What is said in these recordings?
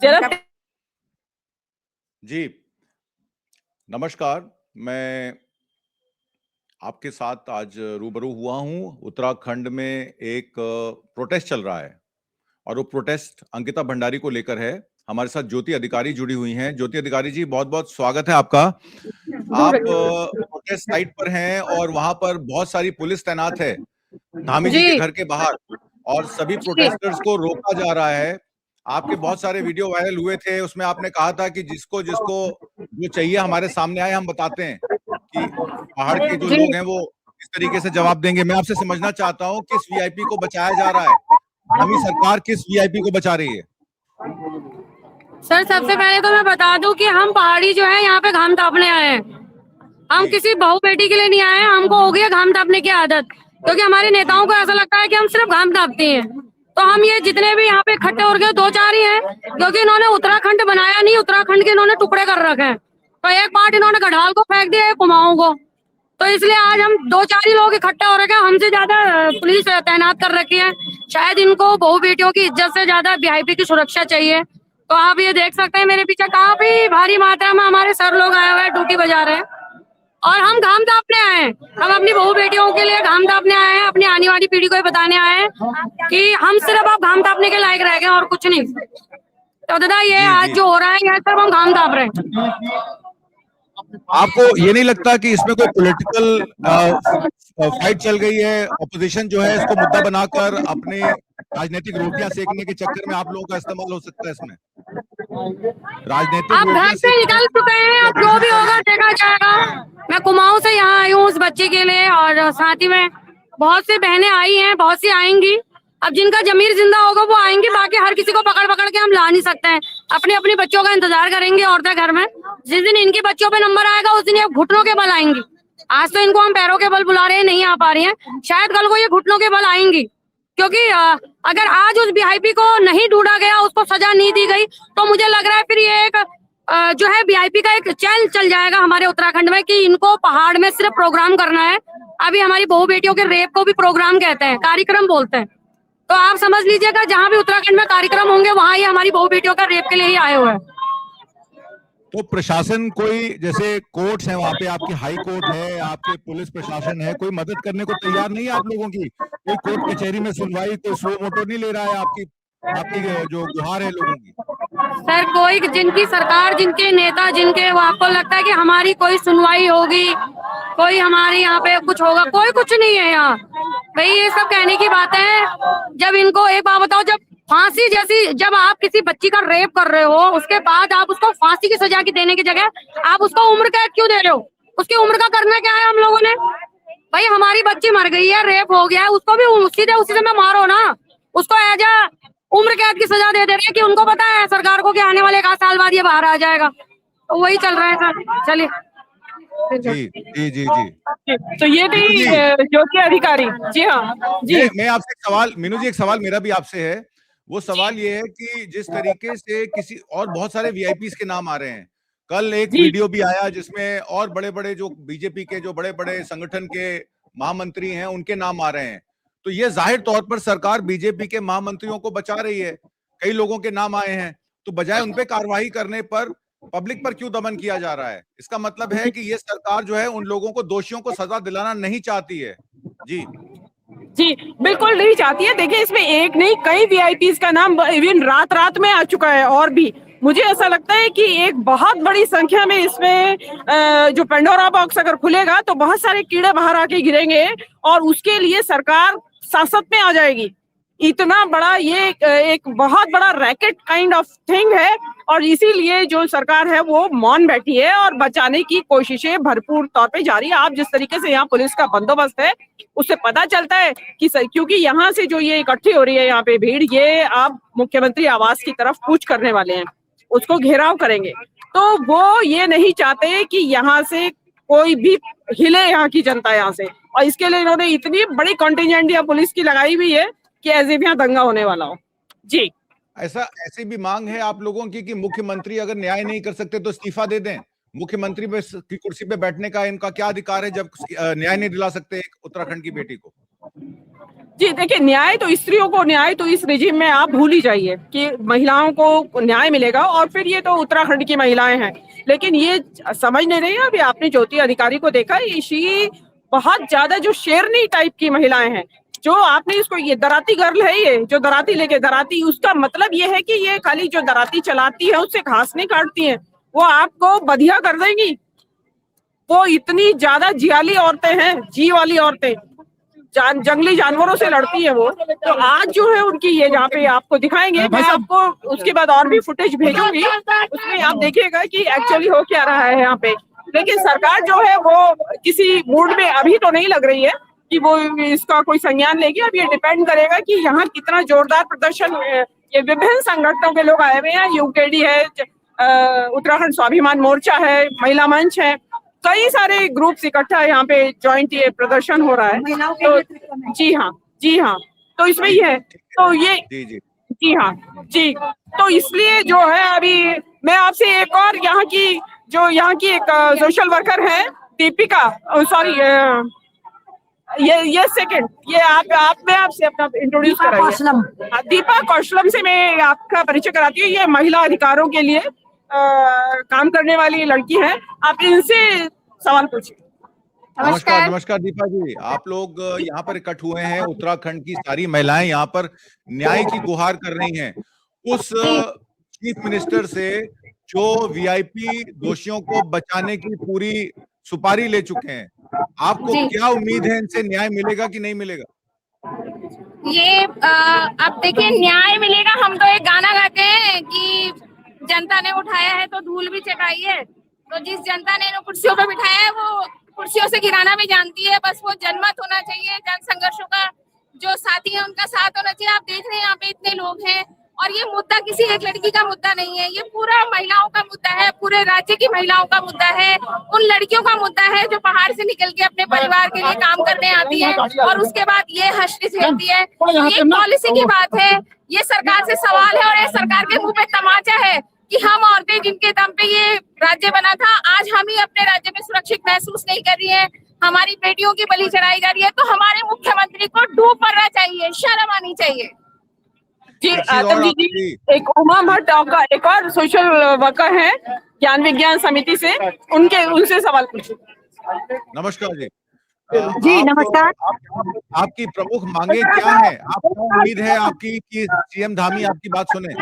जरा जी नमस्कार। मैं आपके साथ आज रूबरू हुआ हूं। उत्तराखंड में एक प्रोटेस्ट चल रहा है और वो प्रोटेस्ट अंकिता भंडारी को लेकर है। हमारे साथ ज्योति अधिकारी जुड़ी हुई हैं। ज्योति अधिकारी जी, बहुत बहुत स्वागत है आपका। आप प्रोटेस्ट साइट पर हैं और वहां पर बहुत सारी पुलिस तैनात है धामी जी के जी घर के बाहर, और सभी प्रोटेस्टर्स को रोका जा रहा है। आपके बहुत सारे वीडियो वायरल हुए थे, उसमें आपने कहा था कि जिसको जिसको जो चाहिए हमारे सामने आए, हम बताते हैं कि पहाड़ के जो जी लोग हैं वो इस तरीके से जवाब देंगे। मैं आपसे समझना चाहता हूं, किस वीआईपी को बचाया जा रहा है? धामी सरकार किस वीआईपी को बचा रही है? सर, सबसे पहले तो मैं बता दूं कि हम पहाड़ी जो है यहाँ पे घाम तापने आए हैं। हम जी किसी बहू बेटी के लिए नहीं आए हैं। हमको हो गई है घाम तापने की आदत, क्योंकि हमारे नेताओं को ऐसा लगता है कि हम सिर्फ घाम तापते हैं। तो हम ये जितने भी यहाँ पे इकट्ठे हो गए, दो चार ही हैं, क्योंकि इन्होंने उत्तराखंड बनाया नहीं, उत्तराखंड के इन्होंने टुकड़े कर रखे हैं। तो एक पार्ट इन्होंने गढ़वाल को फेंक दिया, एक कुमाऊं को। तो इसलिए आज जी हम दो चार ही लोग इकट्ठे हो रखे हैं। हमसे ज्यादा पुलिस तैनात कर रखी है। शायद इनको बहू बेटियों की इज्जत से ज्यादा वीआईपी की सुरक्षा चाहिए। तो आप ये देख सकते हैं मेरे पीछे काफी भारी मात्रा में हमारे सर लोग आए हुए हैं, ड्यूटी बजा रहे हैं। और हम घाम तापने आए हैं। हम अपनी बहू बेटियों के लिए घाम तापने आए हैं, अपनी आने वाली पीढ़ी को ये बताने आए हैं कि हम सिर्फ अब घाम तापने के लायक रह गए और कुछ नहीं। तो दादा, ये जी आज जी। जो हो रहा है, ये सिर्फ हम घाम ताप रहे हैं। आपको ये नहीं लगता कि इसमें कोई पॉलिटिकल फाइट चल गई है? ऑपोजिशन जो है इसको मुद्दा बनाकर अपने राजनीतिक रोटियां सेकने के चक्कर में आप लोगों का इस्तेमाल हो सकता है इसमें? राजनीतिक आप घर रोटियां से सेकने निकल चुके हैं, अब जो भी होगा देखा जाएगा। मैं कुमाऊं से यहाँ आई हूँ उस बच्चे के लिए, और साथ ही में बहुत सी बहनें आई हैं, बहुत सी आएंगी। अब जिनका जमीर जिंदा होगा वो आएंगी, बाकी हर किसी को पकड़ पकड़ के हम ला नहीं सकते हैं। अपने अपने बच्चों का इंतजार करेंगे औरतें घर में। जिस दिन इनके बच्चों पे नंबर आएगा उस दिन ये घुटनों के बल आएंगी। आज तो इनको हम पैरों के बल बुला रहे हैं, नहीं आ पा रही हैं। शायद कल को ये घुटनों के बल आएंगी, क्योंकि अगर आज उस वीआईपी को नहीं ढूंढा गया, उसको सजा नहीं दी गई, तो मुझे लग रहा है फिर ये एक जो है वीआईपी का एक चैन चल जाएगा हमारे उत्तराखंड में कि इनको पहाड़ में सिर्फ प्रोग्राम करना है। अभी हमारी बहू बेटियों के रेप को भी प्रोग्राम कहते हैं, कार्यक्रम बोलते हैं। तो आप समझ लीजिएगा, जहां भी उत्तराखंड में कार्यक्रम होंगे वहां ये हमारी बहू बेटियों का रेप के लिए ही आए हुए हैं। तो प्रशासन, कोई जैसे कोर्ट्स हैं वहां पे, आपकी हाई कोर्ट है, आपके पुलिस प्रशासन है, कोई मदद करने को तैयार नहीं है आप लोगों की? कोई कोर्ट कचहरी में सुनवाई, कोई सो मोटो नहीं ले रहा है आपकी आपकी जो गुहार है लोगों की? सर, कोई जिनकी सरकार, जिनके नेता, जिनके वो आपको लगता है कि हमारी कोई सुनवाई होगी, कोई हमारे यहाँ पे कुछ होगा, कोई कुछ नहीं है यहाँ। भाई ये सब कहने की बातें हैं। जब इनको एक बात बताओ, जब फांसी जैसी, जब आप किसी बच्ची का रेप कर रहे हो, उसके बाद आप उसको फांसी की सजा की देने की जगह आप उसको उम्र कैद क्यों दे रहे हो? उसकी उम्र का करना क्या है हम लोगों ने? भाई हमारी बच्ची मर गई है, रेप हो गया है, उसको भी उसी समय मारो ना। उसको एज उम्र कैद की सजा दे रहे हैं कि उनको पता है सरकार को कि आने वाले 1 साल बाद ये बाहर आ जाएगा। तो वही चल रहा है सर। चलिए। जी जी जी जी। तो ये मीनू थी जी, ज्योति अधिकारी। जी हाँ जी। मैं आपसे एक सवाल, मीनू जी, एक सवाल मेरा भी आपसे है। वो सवाल ये है कि जिस तरीके से किसी और बहुत सारे वीआईपीज के नाम आ रहे हैं, कल एक जी वीडियो भी आया जिसमें और बड़े बड़े जो बीजेपी के जो बड़े बड़े संगठन के महामंत्री हैं उनके नाम आ रहे हैं। तो ये जाहिर तौर पर सरकार बीजेपी के महामंत्रियों को बचा रही है। कई लोगों के नाम आए हैं, तो बजाय उन पे कार्रवाई करने पर पब्लिक पर क्यों दमन किया जा रहा है? इसका मतलब है कि ये सरकार जो है उन लोगों को, दोषियों को सजा दिलाना नहीं चाहती है। जी जी, बिल्कुल नहीं चाहती है। देखिए, इसमें एक नहीं कई वीआईपीज का नाम इवन रात रात में आ चुका है। और भी मुझे ऐसा लगता है कि एक बहुत बड़ी संख्या में इसमें जो पेंडोरा बॉक्स अगर खुलेगा तो बहुत सारे कीड़े बाहर आके गिरेंगे और उसके लिए सरकार सासत में आ जाएगी। इतना बड़ा ये एक बहुत बड़ा रैकेट काइंड ऑफ थिंग है, और इसीलिए जो सरकार है वो मौन बैठी है और बचाने की कोशिशें भरपूर तौर पे जारी है। आप जिस तरीके से यहाँ पुलिस का बंदोबस्त है उससे पता चलता है कि क्योंकि यहाँ से जो ये इकट्ठी हो रही है यहाँ पे भीड़, ये आप मुख्यमंत्री आवास की तरफ कूच करने वाले हैं, उसको घेराव करेंगे। तो वो ये नहीं चाहते कि यहाँ से कोई भी हिले, यहाँ की जनता यहाँ से। और इसके लिए इन्होंने इतनी बड़ी कॉन्टिजेंट या पुलिस की लगाई हुई है कि ऐसे भी यहाँ दंगा होने वाला हो। जी, ऐसी भी मांग है आप लोगों की कि मुख्यमंत्री अगर न्याय नहीं कर सकते तो इस्तीफा दे दें? मुख्यमंत्री की कुर्सी पे बैठने का इनका क्या अधिकार है जब न्याय नहीं दिला सकते एक उत्तराखंड की बेटी को? जी देखिए, न्याय तो स्त्रियों को, न्याय तो इस रिजिम में आप भूल ही जाइए कि महिलाओं को न्याय मिलेगा। और फिर ये तो उत्तराखंड की महिलाएं हैं, लेकिन ये समझ नहीं रही है। अभी आपने ज्योति अधिकारी को देखा, ये बहुत ज्यादा जो शेरनी टाइप की महिलाएं हैं, जो आपने इसको, ये दराती गर्ल है, ये जो दराती लेके, दराती उसका मतलब ये है कि ये खाली जो दराती चलाती है उससे घास नहीं काटती है, वो आपको बधिया कर देंगी। वो इतनी ज्यादा जियाली औरतें हैं, जी वाली औरतें, जंगली जानवरों से लड़ती है वो। तो आज जो है उनकी, ये जहाँ पे आपको दिखाएंगे, मैं आपको उसके बाद और भी फुटेज भेजूंगी, उसमें आप देखिएगा कि एक्चुअली हो क्या रहा है यहाँ पे। लेकिन सरकार जो है वो किसी मूड में अभी तो नहीं लग रही है कि वो इसका कोई संज्ञान लेगी। अब ये डिपेंड करेगा कि यहाँ कितना जोरदार प्रदर्शन, ये विभिन्न संगठनों के लोग आए हुए हैं, यूकेडी है, उत्तराखंड स्वाभिमान मोर्चा है, महिला मंच है, कई सारे ग्रुप्स इकट्ठा यहाँ पे जॉइंट ये प्रदर्शन हो रहा है। तो जी हाँ, जी हाँ, तो इसमें ही है। तो ये जी हाँ जी, तो इसलिए जो है अभी मैं आपसे एक और यहाँ की एक सोशल वर्कर है दीपिका, सॉरी ये सेकंड, ये आप मैं आपसे अपना इंट्रोड्यूस कराइए। दीपा कौशलम से मैं आपका परिचय कराती हूँ। ये महिला अधिकारों के लिए काम करने वाली लड़की है। आप इनसे सवाल पूछिए। नमस्कार। नमस्कार दीपा जी, आप लोग यहाँ पर इकट्ठ हुए हैं, उत्तराखंड की सारी महिलाएं यहाँ पर न्याय की गुहार कर रही हैं उस चीफ मिनिस्टर से जो वीआईपी दोषियों को बचाने की पूरी सुपारी ले चुके हैं। आपको क्या उम्मीद है, इनसे न्याय मिलेगा कि नहीं मिलेगा? ये अब देखिए, न्याय मिलेगा। हम तो एक गाना गाते हैं कि जनता ने उठाया है तो धूल भी चटाई है। तो जिस जनता ने कुर्सियों पर बिठाया है वो कुर्सियों से गिराना भी जानती है। बस वो जनमत होना चाहिए, जन संघर्षों का जो साथी है उनका साथ होना चाहिए। आप देख रहे हैं यहाँ पे इतने लोग हैं, और ये मुद्दा किसी एक लड़की का मुद्दा नहीं है, ये पूरा महिलाओं का मुद्दा है, पूरे राज्य की महिलाओं का मुद्दा है, उन लड़कियों का मुद्दा है जो पहाड़ से निकल के अपने परिवार के लिए काम करने आती है और उसके बाद ये हश्र झेलती है। ये पॉलिसी की बात है, ये सरकार से सवाल है, और ये सरकार के मुंह पे तमाचा है कि हम औरतें जिनके दम पे ये राज्य बना था, आज हम ही अपने राज्य में सुरक्षित महसूस नहीं कर रही है। हमारी बेटियों की बलि चढ़ाई जा रही है। तो हमारे मुख्यमंत्री को डूब पड़ना चाहिए, शर्म आनी चाहिए। जी आदम जी, एक उमा भट्ट का एक और सोशल वर्कर है ज्ञान विज्ञान समिति से, उनसे सवाल पूछिए। नमस्कार जी। जी नमस्कार। आपकी प्रमुख मांगे क्या है? आपको उम्मीद है आपकी कि सीएम धामी आपकी बात सुने?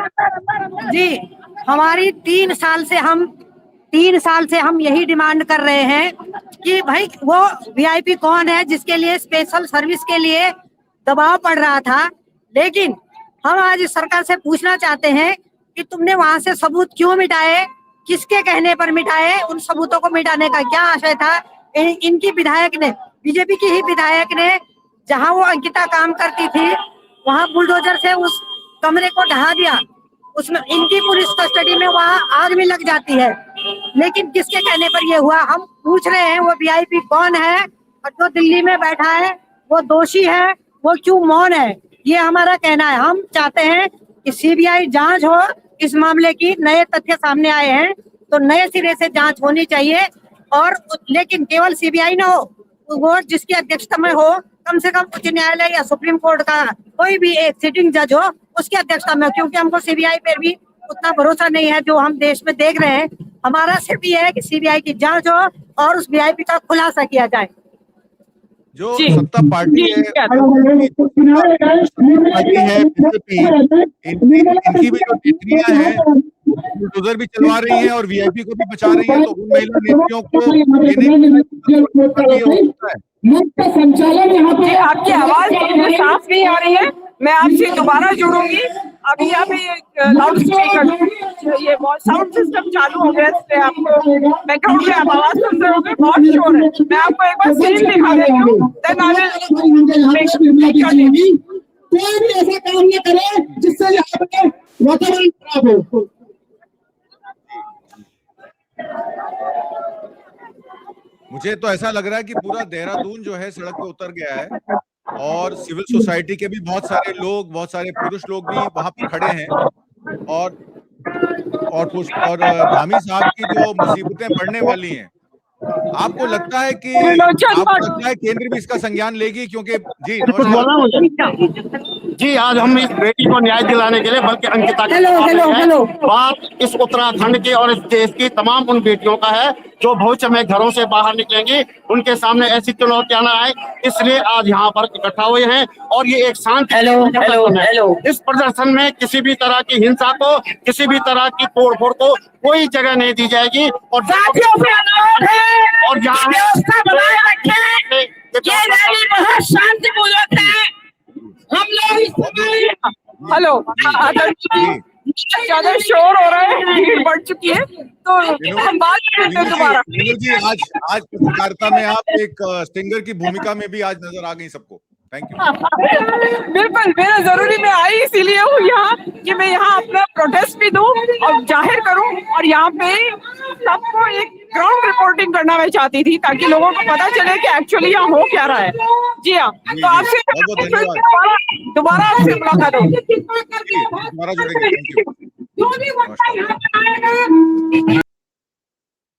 जी, हमारी 3 साल से हम यही डिमांड कर रहे हैं कि भाई वो वीआईपी कौन है जिसके लिए स्पेशल सर्विस के लिए दबाव पड़ रहा था। लेकिन हम आज इस सरकार से पूछना चाहते हैं कि तुमने वहां से सबूत क्यों मिटाए, किसके कहने पर मिटाए, उन सबूतों को मिटाने का क्या आशय था? इनकी विधायक ने, बीजेपी की ही विधायक ने, जहां वो अंकिता काम करती थी वहां बुलडोजर से उस कमरे को ढहा दिया। उसमें इनकी पुलिस कस्टडी में वहां आग भी लग जाती है। लेकिन किसके कहने पर ये हुआ? हम पूछ रहे हैं वो वीआईपी कौन है और जो दिल्ली में बैठा है वो दोषी है, वो क्यों मौन है? ये हमारा कहना है। हम चाहते हैं कि सीबीआई जांच हो इस मामले की। नए तथ्य सामने आए हैं तो नए सिरे से जांच होनी चाहिए, और लेकिन केवल सीबीआई ना हो, वो जिसकी अध्यक्षता में हो, कम से कम उच्च न्यायालय या सुप्रीम कोर्ट का कोई भी एक सिटिंग जज हो उसकी अध्यक्षता में, क्योंकि हमको सीबीआई पर भी उतना भरोसा नहीं है जो हम देश में देख रहे हैं। हमारा सिर्फ ये है कि सीबीआई की जांच हो और उस वीआईपी का खुलासा किया जाए। जो सत्ता पार्टी है बीजेपी, इनकी भी जो टिप्पणियां हैं बुलडोजर भी चलवा रही हैं और वीआईपी को भी बचा रही हैं, तो उन महिला नेत्रियों को संचालन यहाँ पे आपकी आवाज साफ नहीं आ रही है, मैं आपसे दोबारा जुड़ूंगी। अभी यहाँ पे लाउड स्पीकर, ये साउंड सिस्टम चालू हो गया, इसलिए आपको बैकग्राउंड में आप आवाज सुन रहे होंगे, बहुत शोर है। मैं आपको एक बार सीन दिखा देती हूँ, देन आई विल कोई भी ऐसा काम न करे जिससे यहाँ पे वातावरण खराब हो। मुझे तो ऐसा लग रहा है कि पूरा देहरादून जो है सड़क पे उतर गया है, और सिविल सोसाइटी के भी बहुत सारे लोग, बहुत सारे पुरुष लोग भी वहां पे खड़े हैं, और धामी साहब की जो मुसीबतें बढ़ने वाली हैं आपको लगता है कि त्रिलोचन आपको भट्ट। लगता है केंद्र भी इसका संज्ञान लेगी? क्योंकि जी कुछ नमस्कार। बोलना मुझे? जी, आज हम इस बेटी को न्याय दिलाने के लिए, बल्कि अंकिता के हेलो, साथ हेलो, हैं। हेलो। बात इस उत्तराखंड के और इस देश की तमाम उन बेटियों का है जो भविष्य में घरों से बाहर निकलेंगी, उनके सामने ऐसी चुनौतियां ना आए, इसलिए आज यहाँ पर इकट्ठा हुए हैं। और ये एक शांति प्रदर्शन है। इस प्रदर्शन में किसी भी तरह की हिंसा को, किसी भी तरह की तोड़फोड़ को कोई जगह नहीं दी जाएगी। और साथियों से अनुरोध है और जहाँ व्यवस्था बनाए रखें। ये रैली बहुत शांतिपूर्वक है। हम लोग इस समय हेलो, ज्यादा शोर हो रहा है, भीड़ बढ़ चुकी है, तो हम बात करते हैं दोबारा। मीनू जी, आज पत्रकारिता में आप एक सिंगर की भूमिका में भी आज नजर आ गई सबको। Thank you. बिल्कुल, मेरा जरूरी मैं आई इसीलिए हूँ यहाँ कि मैं यहाँ अपना प्रोटेस्ट भी दूं और जाहिर करूं, और यहाँ पे सबको एक ग्राउंड रिपोर्टिंग करना मैं चाहती थी ताकि लोगों को पता चले कि एक्चुअली यहाँ हो क्या रहा है। जी हाँ, तो आपसे बहुत धन्यवाद। दोबारा आपसे मुलाकात होगी। दोबारा जुड़ेंगे। Thank you. नमस्कार।